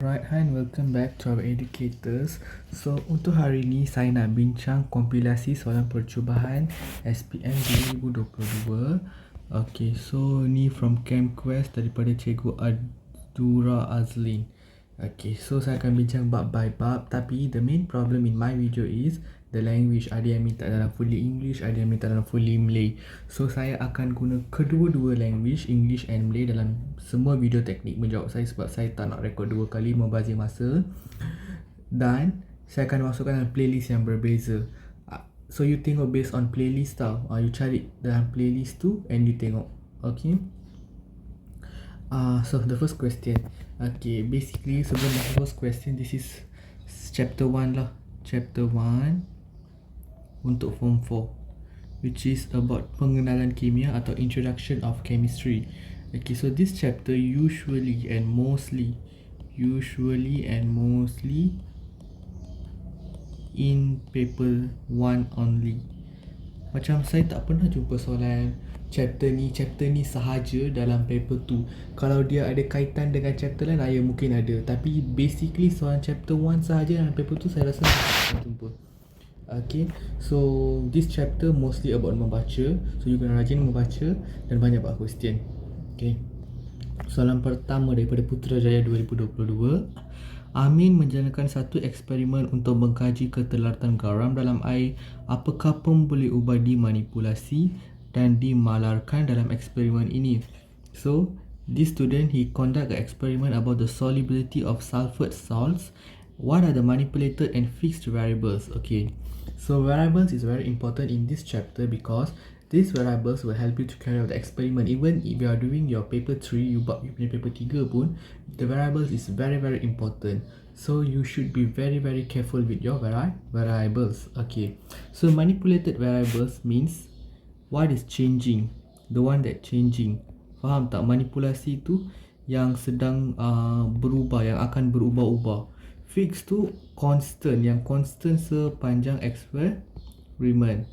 Right, hi and welcome back to our educators. So, untuk hari ini saya nak bincang kompilasi soalan percubaan SPM 2022. Okay, so ni from CamQuest daripada Cikgu Adura Azlin. Okay, so saya akan bincang bab by bab, tapi the main problem in my video is the language. Ada yang minta dalam fully English, ada yang minta dalam fully Malay. So saya akan guna kedua-dua language, English and Malay, dalam semua video teknik menjawab saya, sebab saya tak nak rekod dua kali, membazir masa. Dan saya akan masukkan dalam playlist yang berbeza. So you tengok based on playlist tau. You cari dalam playlist tu and you tengok. Okay. So the first question. Okay, basically sebelum the first question, this is chapter 1 lah. Chapter 1 untuk form 4, which is about pengenalan kimia atau introduction of chemistry. Okay, so this chapter usually and mostly in paper 1 only. Macam saya tak pernah jumpa soalan chapter ni sahaja dalam paper 2. Kalau dia ada kaitan dengan chapter lain, mungkin ada. Tapi basically soalan chapter 1 sahaja dalam paper 2 saya rasa tak pernah jumpa. Okay, so this chapter mostly about membaca. So you kena rajin membaca dan banyak buat question. Okay, soalan pertama daripada Putrajaya 2022. Amin menjalankan satu eksperimen untuk mengkaji ketelatan garam dalam air. Apakah pembuli ubah dimanipulasi dan dimalarkan dalam eksperimen ini? So, this student, he conduct an experiment about the solubility of sulfate salts. What are the manipulated and fixed variables? Okay, so variables is very important in this chapter because these variables will help you to carry out the experiment. Even if you are doing your paper 3, you punya paper 3 pun, the variables is very important. So you should be very careful with your variables. Okay, so manipulated variables means what is changing, the one that changing. Faham tak? Manipulasi tu yang sedang berubah, yang akan berubah-ubah. Fixed tu constant, yang constant sepanjang eksperimen.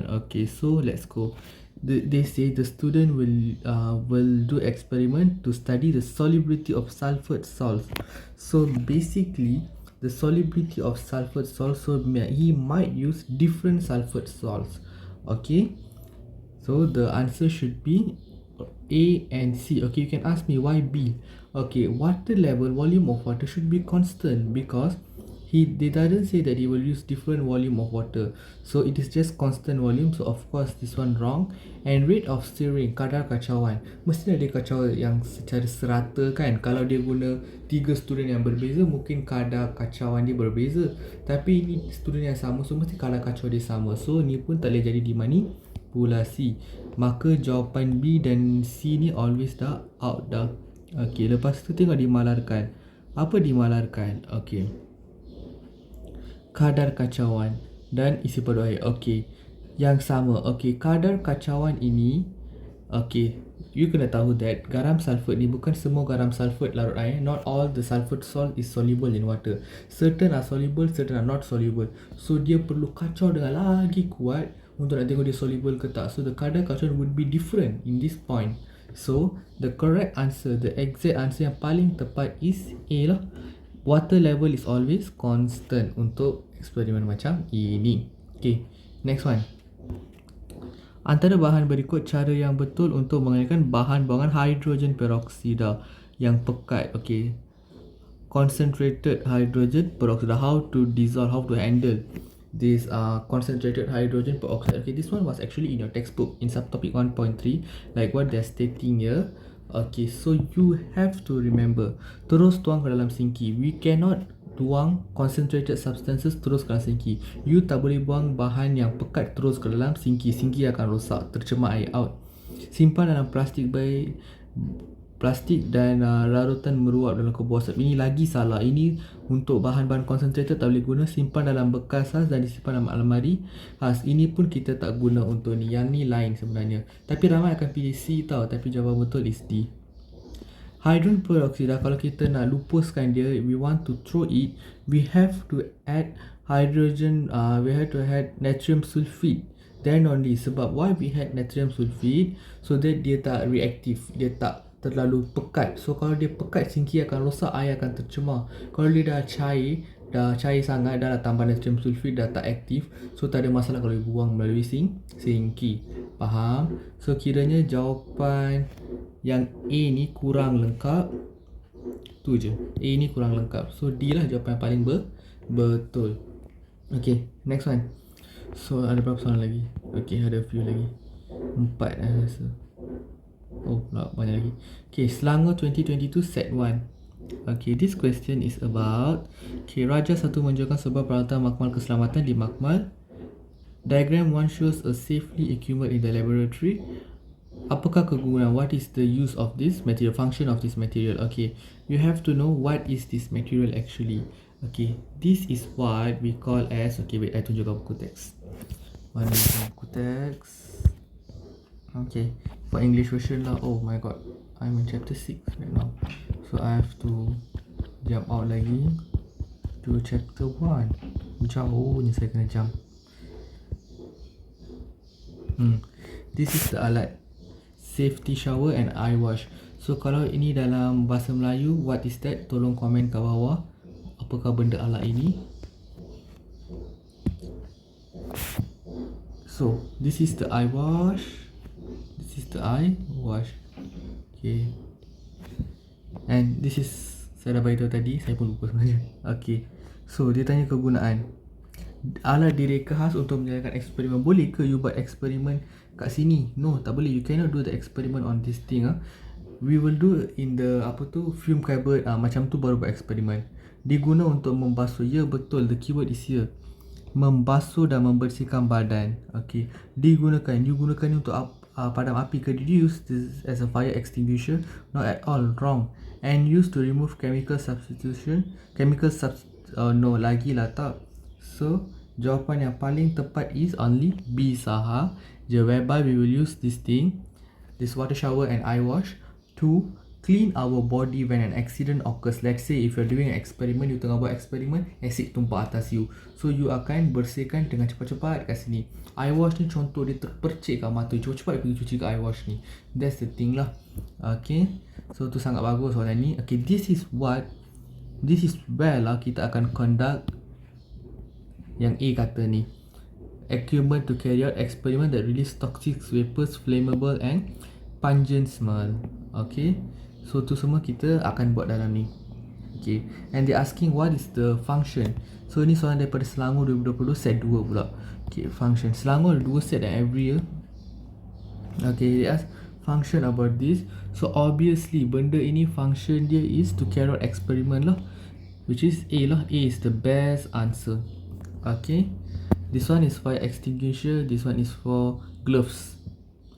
Okay, so let's go. They say the student will do experiment to study the solubility of sulfate salts. So basically the solubility of sulfate salts, so he might use different sulfate salts. Okay, so the answer should be A and C. Okay, you can ask me why B. Okay, water level, volume of water should be constant because they doesn't say that he will use different volume of water, so it is just constant volume. So of course this one wrong. And rate of stirring, kadar kacauan, mesti ada kacau yang secara serata kan. Kalau dia guna 3 student yang berbeza, mungkin kadar kacauan dia berbeza. Tapi ini student yang sama, so mesti kadar kacau dia sama. So ni pun tak boleh jadi dimanipulasi. Maka jawapan B dan C ni always dah out dah. Okay, lepas tu tengok dimalarkan. Apa dimalarkan? Okay, kadar kacauan dan isi padu air. Okay, yang sama. Okay, kadar kacauan ini, okay, you kena tahu that garam sulfate ni bukan semua garam sulfate larut air. Not all the sulfate salt is soluble in water. Certain are soluble, certain are not soluble. So dia perlu kacau dengan lagi kuat untuk nak tengok dia soluble ke tak. So the kadar kacauan would be different in this point. So the correct answer, the exact answer yang paling tepat is A lah. Water level is always constant untuk eksperimen macam ini. Okay, next one. Antara bahan berikut cara yang betul untuk menggunakan bahan buangan hidrogen peroksida yang pekat. Okay, concentrated hydrogen peroksida. How to dissolve, how to handle this concentrated hydrogen peroxide. Okay, this one was actually in your textbook in subtopic 1.3, like what they're stating here. Okay, so you have to remember, terus tuang ke dalam sinki. We cannot tuang concentrated substances terus ke dalam sinki. You tak boleh buang bahan yang pekat terus ke dalam sinki. Sinki akan rosak, tercemar air out. Simpan dalam plastik dan larutan meruap dalam kubur asap. Ini lagi salah. Ini untuk bahan-bahan concentrated tak boleh guna. Simpan dalam bekas khas dan disimpan dalam almari khas. Ini pun kita tak guna untuk ni. Yang ni lain sebenarnya. Tapi ramai akan pilih C tau. Tapi jawapan betul is D. Hydrogen peroksida, kalau kita nak lupuskan dia, we want to throw it, we have to add hydrogen, we have to add natrium sulfate. Then only, sebab why we had natrium sulfate, so that dia tak reactive, dia tak terlalu pekat. So kalau dia pekat, sinki akan rosak, air akan tercemar. Kalau dia dah cair sangat, dah tambah natrium sulfit, dah tak aktif, so tak ada masalah kalau dibuang melalui sinki. Faham? So kiranya jawapan yang A ni kurang lengkap. Tu je, A ni kurang lengkap. So D lah jawapan yang paling betul. Okay, next one. So ada berapa soalan lagi? Okay, ada few lagi. 4 rasa. Oh, banyak lagi. Okay, Selangor 2022 set 1. Okay, this question is about Raja 1 menunjukkan sebuah peralatan makmal keselamatan di makmal. Diagram 1 shows a safely equipment in the laboratory. Apakah kegunaan? What is the use of this material? Function of this material? Okay, you have to know what is this material actually. Okay, this is what we call as... Okay, wait, I tunjukkan buku teks. Mana buku teks? Okay, for English version lah. Oh my god, I'm in chapter 6 right now, so I have to jump out lagi to chapter 1. Jauh ni saya kena jump. This is the alat, safety shower and eye wash. So kalau ini dalam bahasa Melayu, what is that? Tolong komen kat bawah, apakah benda alat ini. So this is the eye wash. This is the eye wash. Okay. And this is, saya dah beritahu tadi, saya pun lupa sebenarnya. Okay. So dia tanya kegunaan. Alat direka khas untuk menjalankan eksperimen. Boleh ke you buat eksperimen kat sini? No, tak boleh. You cannot do the experiment on this thing. We will do in the fume cupboard. Macam tu baru buat eksperimen. Diguna untuk membasuh. Ya, betul. The keyword is here. Membasuh dan membersihkan badan. Okay. Digunakan. You gunakan ni untuk padam api ke? Did you use this as a fire extinguisher? Not at all. Wrong. And used to remove chemical substitution. No, lagi lah tak. So jawapan yang paling tepat is only B saha je, whereby we will use this thing, this water shower and eye wash, to clean our body when an accident occurs. Let's say if you're doing an experiment, you tengah buat eksperimen, acid tumpah atas you, so you akan bersihkan dengan cepat-cepat kat sini. Eye wash ni contoh dia terpercik kat mata, cepat-cepat pergi cuci kat eye wash ni. That's the thing lah. Okay, so tu sangat bagus soalan ni. Okay, this is where lah kita akan conduct yang A kata ni, equipment to carry out experiment that release toxic vapors, flammable and pungent smell. Okay, so tu semua kita akan buat dalam ni. Okay, and they asking what is the function. So ni soalan daripada Selangor 2022 set 2 pula. Okay, function Selangor ada 2 set every year. Okay, they ask function about this. So obviously benda ini function dia is to carry out experiment lah, which is A lah. A is the best answer. Okay, this one is fire extinguisher, this one is for gloves,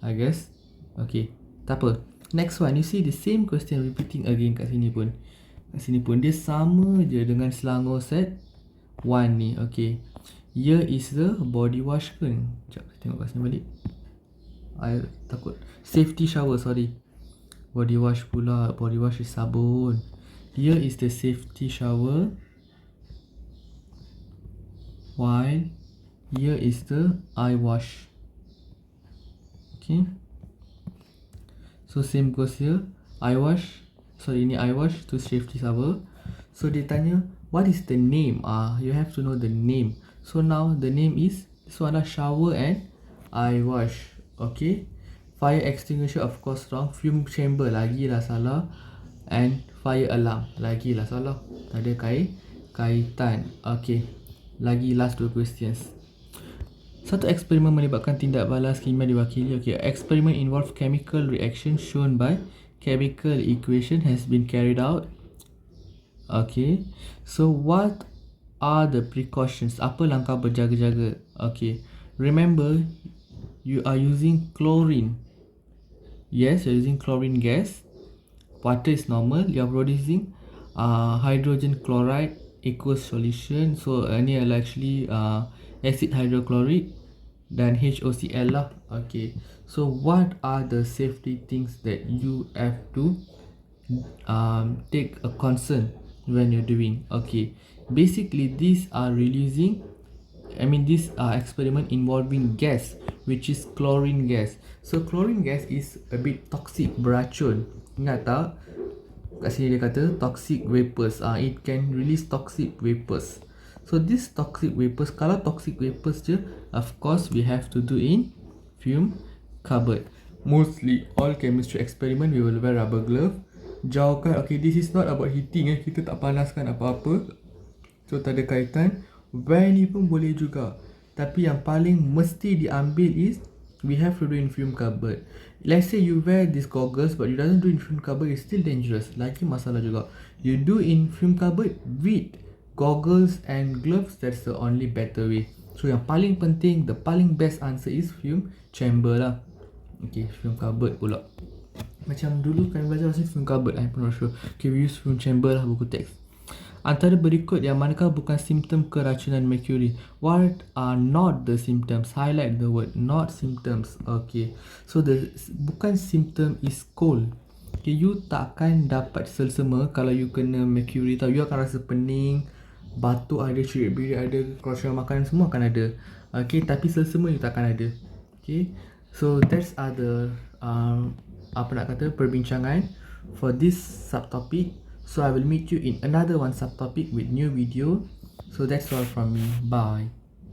I guess. Okay, tak apa. Next one, you see the same question repeating again kat sini pun. Kat sini pun dia sama je dengan Selangor set 1 ni. Okay, here is the body wash ke? Sekejap, tengok kat sini balik. I takut. Safety shower, sorry. Body wash pula, body wash is sabun. Here is the safety shower, while here is the eye wash. Okay, so same goes here. Eye wash, sorry, ini eye wash to safety shower. So dia tanya what is the name. You have to know the name. So now the name is this one, shower and eye wash. Okay, fire extinguisher of course wrong. Fume chamber lagi lah salah. And fire alarm lagi lah salah. Tak ada kaitan. Okay, lagi last 2 questions. Satu eksperimen melibatkan tindak balas kimia diwakili. Okay, experiment involve chemical reaction shown by chemical equation has been carried out. Okay, so what are the precautions? Apa langkah berjaga-jaga? Okay, remember you are using chlorine. Yes, you're using chlorine gas. Water is normal. You're producing hydrogen chloride aqueous solution. So ni adalah actually acid hydrochloric dan HOCl lah. Okay, so what are the safety things that you have to take a concern when you're doing? Okay, basically these are releasing, this experiment involving gas, which is chlorine gas. So chlorine gas is a bit toxic, beracun. Ingat tak? Kat sini dia kata toxic vapors. It can release toxic vapors. So this toxic vapors, kalau toxic vapors je, of course we have to do in fume cupboard. Mostly all chemistry experiment we will wear rubber glove. Jauhkan, okay, this is not about heating, kita tak panaskan apa-apa, so tak ada kaitan. Wear ni pun boleh juga, tapi yang paling mesti diambil is we have to do in fume cupboard. Let's say you wear these goggles but you doesn't do in fume cupboard, it's still dangerous. Lagi masalah juga. You do in fume cupboard with goggles and gloves, that's the only better way. So yang paling penting, the paling best answer is fume chamber lah. Okay, fume cupboard pula. Macam dulu kami belajar pasal fume cupboard, I'm not sure. Okay, we use fume chamber lah buku teks. Antara berikut yang manakah bukan simptom keracunan mercury? What are not the symptoms? Highlight the word not symptoms. Okay, so the bukan symptom is cold. Okay, you takkan dapat selsema kalau you kena mercury tau. You akan rasa pening, batuk ada, cirit-birit ada, keracunan makanan semua akan ada. Okay, tapi selsema you takkan ada. Okay, so that's the perbincangan for this subtopic. So I will meet you in another one subtopic with new video. So that's all from me. Bye.